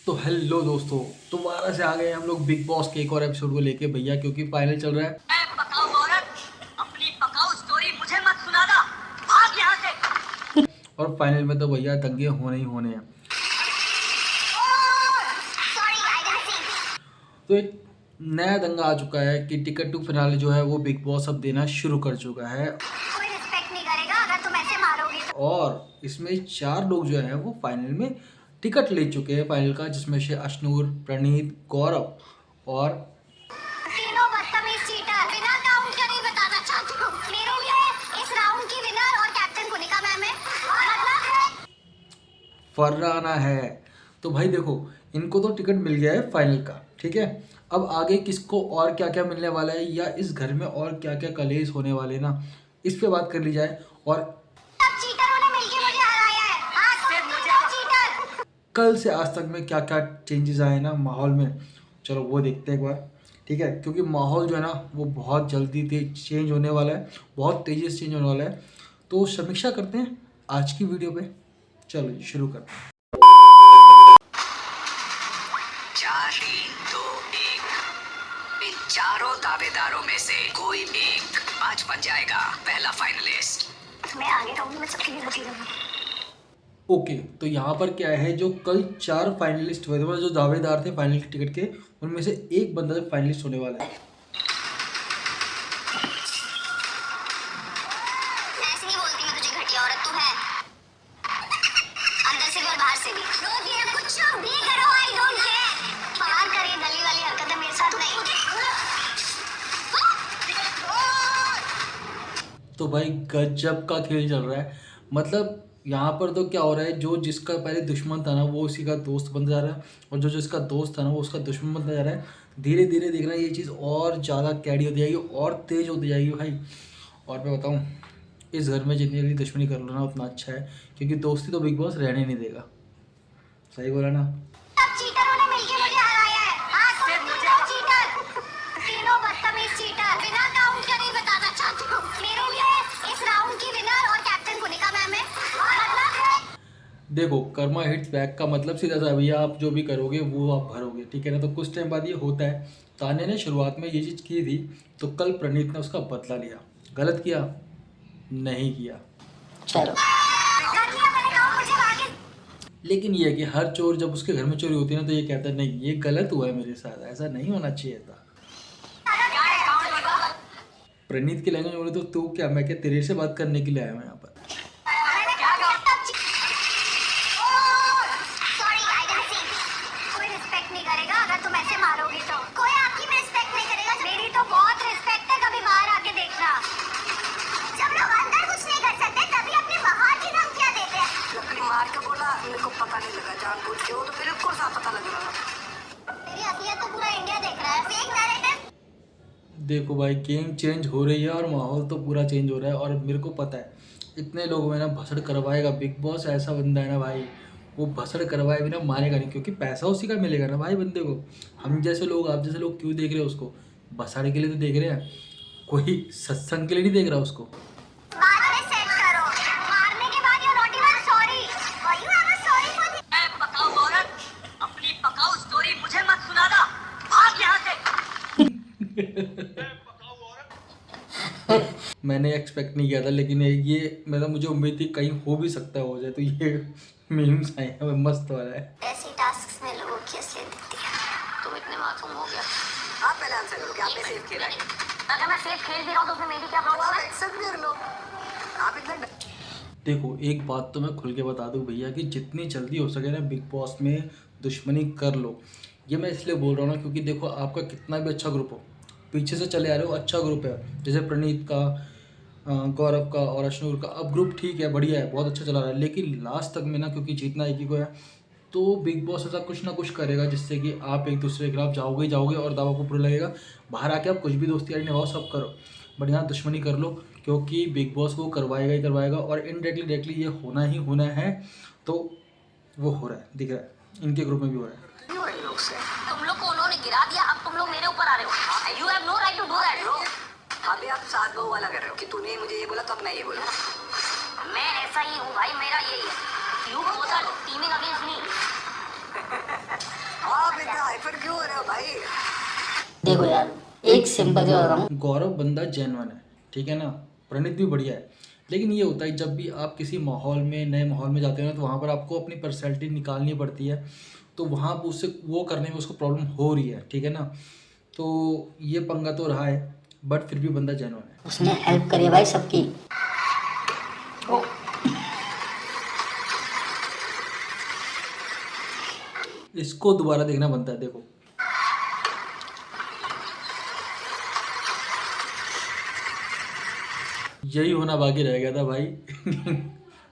तो हेलो दोस्तों, दोबारा से आ गए हम लोग बिग बॉस के एक और एपिसोड को लेके भैया, क्योंकि फाइनल चल रहा है। पकाऊ औरत, अपनी पकाऊ स्टोरी मुझे मत सुनाना, भाग यहाँ से। और फाइनल में तो भैया दंगे होने ही होने हैं। तो एक नया दंगा आ चुका है कि टिकट टू फिनाले जो है वो बिग बॉस अब देना शुरू कर चुका है। कोई रिस्पेक्ट नहीं करेगा अगर तुम ऐसे मारोगे। और इसमें 4 लोग जो है वो फाइनल में टिकट ले चुके हैं फाइनल का, जिसमें से अश्नूर, प्रणीत, गौरव और तीनों बदतमीज चीटर। बिना काउंट करे बताना चाहती हूँ, मेरे लिए इस राउंड की विनर और कैप्टन पुनिका मैम है। मतलब है फरहाना है। तो भाई देखो, इनको तो टिकट मिल गया है फाइनल का, ठीक है। अब आगे किसको और क्या क्या मिलने वाला है, या इस घर में और क्या क्या कलेश होने वाले हैं ना, इस पे बात कर ली जाए। और सब चीटरों ने मिलकर मुझे हराया है। हाँ, सिर्फ मुझे चीटर। कल से आज तक में क्या क्या चेंजेस आए ना माहौल में, चलो वो देखते हैं एक बार, ठीक है। क्योंकि माहौल जो है ना वो बहुत जल्दी चेंज होने वाला है, बहुत तेज़ी से चेंज होने वाला है। तो समीक्षा करते हैं आज की वीडियो पे। चलो जी, शुरू करते हैं। 4, 3, 2, 1। इन चारों दावेदारों में से कोई एक आज बन जाएगा पहला फाइनलिस्ट। मैं आगे रहूंगी, मैं सबके लिए बची रहूंगी। ओके, तो यहाँ पर क्या है, जो कल 4 फाइनलिस्ट हुए थे, मतलब जो दावेदार थे फाइनल टिकट के, उनमें से एक बंदा जो फाइनलिस्ट होने वाला है। ऐसे नहीं बोलती मैं तुझे, घटिया औरत तू है, अंदर से भी और बाहर से भी। रोती है, कुछ भी करो, आई डोंट केयर। बाहर करिए गली वाली हरकतें, मेरे साथ नहीं। तो भाई गजब का खेल चल रहा है। मतलब यहाँ पर तो क्या हो रहा है, जो जिसका पहले दुश्मन था ना वो उसी का दोस्त बनता जा रहा है, और जो जिसका दोस्त था ना वो उसका दुश्मन बनता जा रहा है। धीरे धीरे देख रहा है ये चीज़ और ज़्यादा कैडी होती जाएगी और तेज़ होती जाएगी भाई। और मैं बताऊँ, इस घर में जितनी जल्दी दुश्मनी कर लो ना उतना अच्छा है, क्योंकि दोस्ती तो बिग बॉस रहने नहीं देगा। सही बोला ना। सब चीटरों ने मिलकर मुझे हराया है। हाँ, सिर्फ मुझे चीटर। तीनों बदतमीज चीटर। बिना काउंट करे बताना चाहती हूँ, मेरे लिए इस राउंड की विनर और कैप्टन पुनिका मैम है। मतलब है देखो, कर्मा हिट्स बैक का मतलब सीधा सा भैया, आप जो भी करोगे वो आप भरोगे, ठीक है ना। तो कुछ टाइम बाद ये होता है। तान्या ने शुरुआत में ये चीज़ की थी, तो कल प्रणीत ने उसका बदला लिया। गलत किया? नहीं किया। चलो कर लिया मैंने काम, मुझे आगे। लेकिन ये है कि हर चोर जब उसके घर में चोरी होती है ना, तो ये कहता है नहीं ये गलत हुआ है मेरे साथ, ऐसा नहीं होना चाहिए था। प्रणीत की लैंग्वेज बोले तो तू क्या, मैं क्या तेरे से बात करने के लिए आया हूँ यहाँ पर। Sorry, I didn't see. कोई रिस्पेक्ट नहीं करेगा अगर तुम ऐसे मारोगे तो। कोई आपकी भी रिस्पेक्ट नहीं करेगा। मेरी तो बहुत रिस्पेक्ट है, कभी बाहर आके देखना। जब लोग अंदर कुछ नहीं कर सकते तभी अपने बाहर की धमकियां देते हैं। लकड़ी मार के बोला, मेरे को पता नहीं लगा जानबूझ के, वो तो बिल्कुल साफ पता लग रहा था। मेरी असलियत तो पूरा इंडिया देख रहा है। Fake narrative. देखो भाई, गेम चेंज हो रही है और माहौल तो पूरा चेंज हो रहा है। और मेरे को पता है इतने लोगों में ना भसड़ करवाएगा बिग बॉस। ऐसा बंदा है ना भाई, वो भसड़ करवाए बिना मानेगा नहीं, क्योंकि पैसा उसी का मिलेगा ना भाई बंदे को। हम जैसे लोग, आप जैसे लोग क्यों देख रहे हो उसको? भसड़ के लिए तो देख रहे हैं, कोई सत्संग के लिए नहीं देख रहा उसको। बाद में सेट करो। मारने के बाद you not even sorry. You have a sorry for the. मैं पकाऊ औरत, अपनी पकाऊ स्टोरी मुझे मत सुनाना, भाग यहाँ से। मैंने एक्सपेक्ट नहीं किया था, लेकिन ये मतलब मुझे उम्मीद थी कहीं हो भी सकता है, हो जाए। तो ये मीम्स आए हैं, मस्त वाला है। ऐसी टास्क में लोगों की असलियत दिखती है। तुम इतने मासूम हो गया। आप पहले आंसर करो कि आपने सेफ खेला है। अगर मैं सेफ खेल भी रहा हूँ तो फिर मेरी क्या तो प्रॉब्लम आप है? एक्सेप्ट कर लो। आप इतना देखो, एक बात तो मैं खुल के बता दूं भैया, कि जितनी जल्दी हो सके ना बिग बॉस में दुश्मनी कर लो। ये मैं इसलिए बोल रहा हूँ ना, क्योंकि देखो आपका कितना भी अच्छा ग्रुप हो, पीछे से चले आ रहे हो, अच्छा ग्रुप है, जैसे प्रणीत का, गौरव का और अश्नूर का, अब ग्रुप ठीक है, बढ़िया है, बहुत अच्छा चला रहा है। लेकिन लास्ट तक में ना, क्योंकि जीतना एक ही को है, तो बिग बॉस ऐसा कुछ ना कुछ करेगा जिससे कि आप एक दूसरे के खिलाफ जाओगे ही जाओगे, और दावा को बुरा लगेगा। बाहर आके आप कुछ भी दोस्ती यारी निभाओ, सब करो, बट यहाँ दुश्मनी कर लो, क्योंकि बिग बॉस वो करवाएगा ही करवाएगा। और इनडायरेक्टली ये होना ही होना है। तो वो हो रहा है, दिख रहा है, इनके ग्रुप में भी हो रहा है। क्यों है लोग से? तुम लोग को उन्होंने गिरा दिया, अब तुम लोग मेरे ऊपर आ रहे हो। You have no right to do that. अभी आप साथ बहु वाला कर रहे हो कि तूने मुझे ये बोला तो अब मैं ये बोला। मैं ऐसा ही हूँ भाई, मेरा यही है। You both are teaming against me. Hyper क्यों हो रहा है भाई? देखो यार, एक सिंपल सी बता रहा हूँ। गौरव बंदा जेन्युइन है, ठीक है ना, प्रणीत भी बढ़िया है। लेकिन ये होता है जब भी आप किसी माहौल में, नए माहौल में जाते हो ना, तो वहाँ पर आपको अपनी पर्सनैलिटी निकालनी पड़ती है। तो वहाँ पर उससे वो करने में उसको प्रॉब्लम हो रही है, ठीक है ना। तो ये पंगा तो रहा है, बट फिर भी बंदा जेन्युइन है। उसने हेल्प करी है भाई सबकी। इसको दोबारा देखना बनता है। देखो यही होना बाकी रह गया था भाई।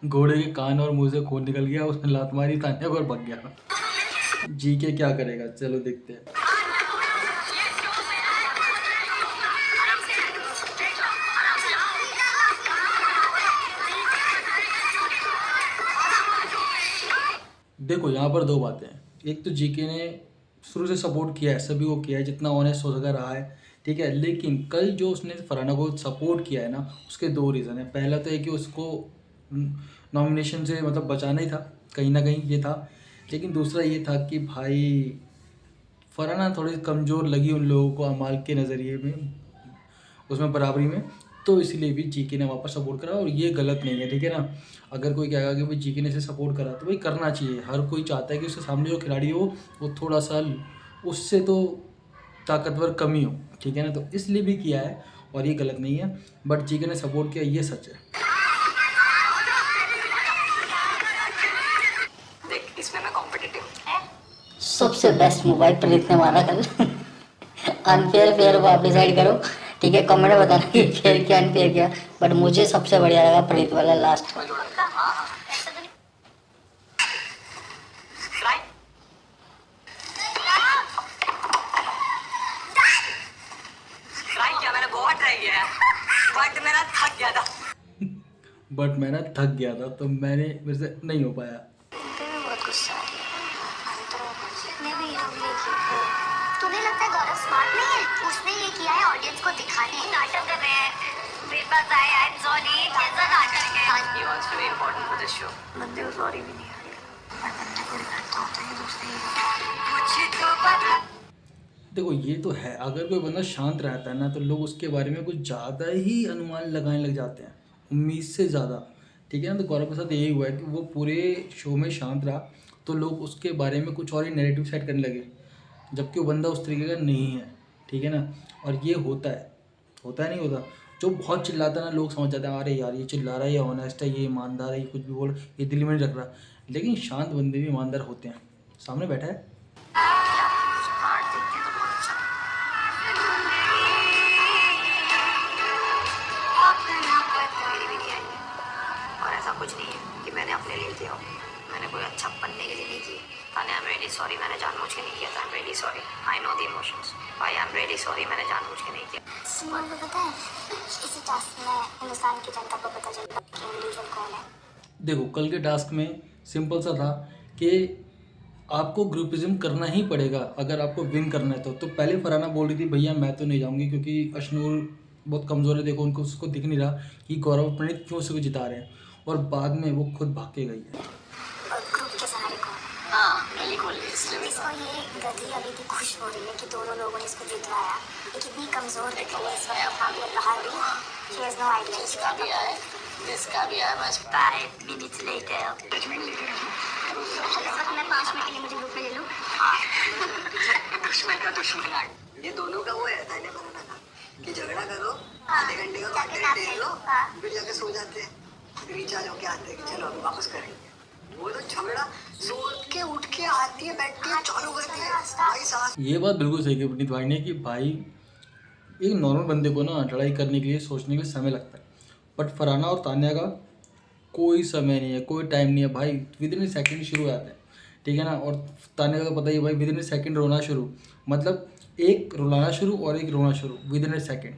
घोड़े के कान और मुंह से खून निकल गया, उसने लात मारी तान्या को और भाग गया। जी के क्या करेगा, चलो देखते हैं। देखो यहाँ पर दो बातें हैं। एक तो जीके ने शुरू से सपोर्ट किया है, सभी को किया है, जितना ऑनेस्ट हो सका रहा है, ठीक है। लेकिन कल जो उसने फरहाना को सपोर्ट किया है ना, उसके दो रीज़न है। पहला तो है कि उसको नॉमिनेशन से मतलब बचाना ही था, कहीं ना कहीं ये था। लेकिन दूसरा ये था कि भाई फरहाना थोड़ी कमज़ोर लगी उन लोगों को अमाल के नज़रिए में, उसमें बराबरी में। तो इसलिए भी जीके ने वहाँ पर सपोर्ट करा, और ये गलत नहीं है, ठीक है ना। अगर कोई कहेगा कि भाई जीके ने इसे सपोर्ट करा, तो भाई करना चाहिए। हर कोई चाहता है कि उसके सामने जो खिलाड़ी हो वो थोड़ा सा उससे तो ताकतवर कम ही हो, ठीक है ना। तो इसलिए भी किया है, और ये गलत नहीं है। बट जीके ने सपोर्ट किया, ये सच है। देख, इसमें मैं कॉम्पिटिटिव सबसे बेस्ट मोबाइल प्रणीत ने मारा कल। अनफेयर फेयर को आप डिसाइड करो, ठीक है। कमेंट में बताना कि फेयर क्या अनफेयर क्या। बट मुझे सबसे बढ़िया लगा प्रणीत वाला लास्ट। ट्राई किया मैंने, बहुत ट्राई किया, बट मेरा थक गया था। बट मैं ना थक गया था, तो मेरे से नहीं हो पाया। बहुत गुस्सा आ रही है। मैं भी ये की। तुम्हें लगता है गौरव स्मार्ट नहीं है? उसने ये किया है ऑडियंस को दिखाने। नाटक कर रहे हैं, मेरे पास आए, आई एम सॉरी, कैसा नाटक है? He wants to be important for this show. बंदे को सॉरी भी नहीं आ रही। पर बंदा को रिग्रेट होता है दूसरे। मुझे तो पता। देखो ये तो है, अगर कोई बंदा शांत रहता है ना, तो लोग उसके बारे में कुछ ज़्यादा ही अनुमान लगाने लग जाते हैं, उम्मीद से ज़्यादा, ठीक है ना। तो गौरव के साथ यही हुआ है कि वो पूरे शो में शांत रहा, तो लोग उसके बारे में कुछ और ही नैरेटिव सेट करने लगे, जबकि वो बंदा उस तरीके का नहीं है, ठीक है ना। और ये होता है नहीं होता। जो बहुत चिल्लाता है ना, लोग समझ जाते हैं अरे यार ये चिल्ला रहा है, ये ऑनेस्ट है, ये ईमानदार है, ये कुछ भी बोल, ये दिल में नहीं रख रहा। लेकिन शांत बंदे भी ईमानदार होते हैं। सामने बैठा है, और ऐसा कुछ नहीं है कि मैंने अपने लिए किया हो, मैंने कोई अच्छा बनने के लिए नहीं किया। आई एम रियली सॉरी, मैंने जानबूझ के नहीं किया था। I am really sorry, I know the emotions. I am really sorry, मैंने जानबूझ के नहीं किया। सिमोन को पता है, इसी टास्क में हिंदुस्तान की जनता को पता चलेगा कि इंडिविजुअल कौन है। देखो कल के टास्क में सिंपल सा था कि आपको ग्रुपिज्म करना ही पड़ेगा अगर आपको विन करना है। तो पहले फरहाना बोल रही थी भैया मैं तो नहीं जाऊंगी, क्योंकि अशनूर बहुत कमज़ोर है, देखो उनको उसको दिख नहीं रहा कि गौरव प्रणीत क्यों उसको जिता रहे हैं। और बाद में वो खुद भाग के गई है। और ग्रुप के सहारे कौन है? हाँ बिल्कुल, इसलिए इसको ये गधी अभी भी खुश हो रही है कि दोनों लोगों ने इसको जितवाया। ये कितनी कमजोर दिख रही है इस वक्त वहाँ पे बाहर भी। She has no idea. इसका भी आया, इसका भी आया। बस 5 minutes later। इस वक्त मैं 5 मिनट के लिए मुझे ग्रुप में ले लूँ। दुश्मन का दुश्मन आ गया। ये दोनों का वो है ताने बनाना का कि झगड़ा करो, आधे घंटे का कंटेंट दे लो, फिर जाके सो जाते हैं, रिचार्ज होके आते हैं कि चलो अभी वापस करेंगे। वो तो झगड़ा सो के उठ के आती है, बैठती है, चालू करती है भाई साहब। ये बात बिल्कुल सही है पुनीत भाई ने कि भाई एक नॉर्मल बंदे को ना लड़ाई करने के लिए, सोचने के लिए समय लगता है। बट फरहाना और तान्या का कोई समय नहीं है, कोई टाइम नहीं है भाई, विद इन सेकंड शुरू हो जाते हैं, ठीक है ना। और तान्या का पता ही है भाई, विद इन सेकंड रोना शुरू, मतलब एक रुलाना शुरू और एक रोना शुरू विद इन सेकंड।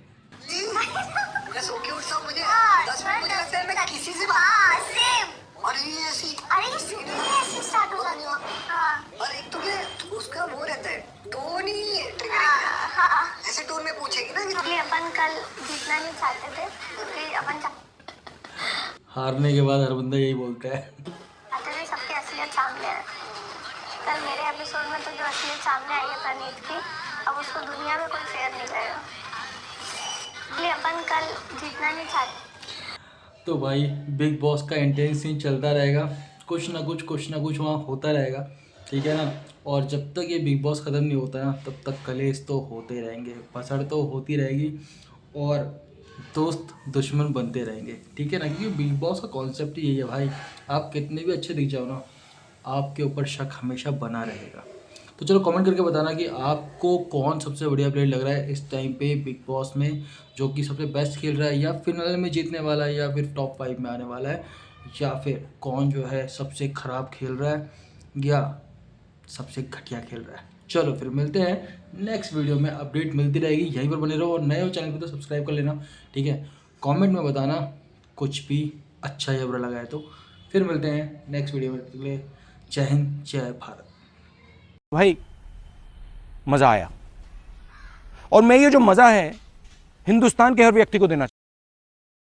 मैं सो के उठता हूँ, मुझे 10 मिनट मुझे लगता है मैं किसी से बात सेम। और ये ऐसी अरे ये सीधे ऐसे स्टार्ट हो गया। हाँ और एक तो क्या उसका वो रहता है टोन ही हाँ। ऐसे टोन में पूछेगी ना इसलिए अपन कल जीतना नहीं चाहते थे, क्योंकि अपन हारने के बाद हर बंदा यही बोलता है। चाहते थे सबके असलियत सामने है। कल मेरे एपिसोड में तो जो असलियत सामने आई है प्रणीत की, अब उसको दुनिया में कोई फेयर नहीं करेगा। इसलिए अपन कल जीतना नहीं चाहते। तो भाई बिग बॉस का इंटेंस सीन चलता रहेगा, कुछ ना कुछ वहाँ होता रहेगा, ठीक है ना। और जब तक ये बिग बॉस ख़त्म नहीं होता ना, तब तक कलेश तो होते रहेंगे, पसड़ तो होती रहेगी, और दोस्त दुश्मन बनते रहेंगे, ठीक है ना। क्योंकि बिग बॉस का कॉन्सेप्ट ही यही है भाई, आप कितने भी अच्छे दिख जाओ ना, आपके ऊपर शक हमेशा बना रहेगा। तो चलो कमेंट करके बताना कि आपको कौन सबसे बढ़िया प्लेयर लग रहा है इस टाइम पे बिग बॉस में, जो कि सबसे बेस्ट खेल रहा है, या फिनाले में जीतने वाला है, या फिर टॉप 5 में आने वाला है, या फिर कौन जो है सबसे ख़राब खेल रहा है या सबसे घटिया खेल रहा है। चलो फिर मिलते हैं नेक्स्ट वीडियो में, अपडेट मिलती रहेगी, यहीं पर बने रहो, और नए हो चैनल पर तो सब्सक्राइब कर लेना, ठीक है। कमेंट में बताना कुछ भी अच्छा या बुरा लगा है तो। फिर मिलते हैं नेक्स्ट वीडियो में, जय हिंद जय भारत। भाई मज़ा आया, और मैं ये जो मज़ा है हिंदुस्तान के हर व्यक्ति को देना चाहता हूं।